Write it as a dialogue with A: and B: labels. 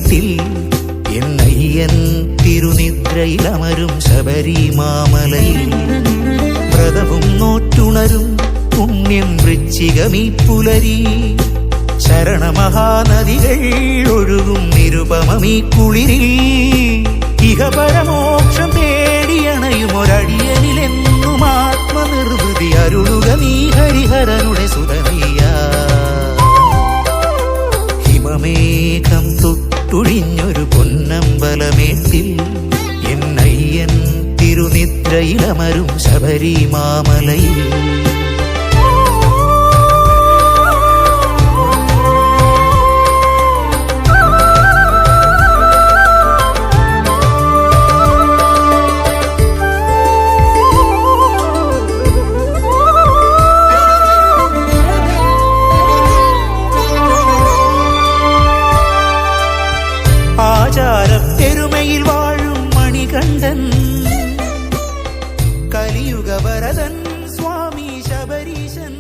A: ബലമേട്ടിൽ എന്നയ്യൻ തിരുനിദ്രയിലമരും ശബരിമാമലയിൽ വ്രതവും നോറ്റുണരും പുണ്യം വൃശ്ചികമീ പുലരി ശരണമഹാനദികൾ ഒഴുകും നിരുപമീ കുളിരിൽ ഇഹപരമോക്ഷം തേടിയണയുമൊരടിയനിലെന്നും ആത്മനിർവൃതി അരുളുക നീ ഹരിഹരനുടെ സുതനയ്യ. ഹിമമേഘം തൊട്ടുഴിഞ്ഞൊരു പൊന്നമ്പലമേട്ടിൽ എന്നയ്യൻ തിരുനിദ്രയിലമരും ശബരിമാമലയിൽ ആചാരപ്പെരുമയിൽ വാഴും മണികണ്ഠൻ കലിയുഗവരദൻ സ്വാമി ശബരീശൻ.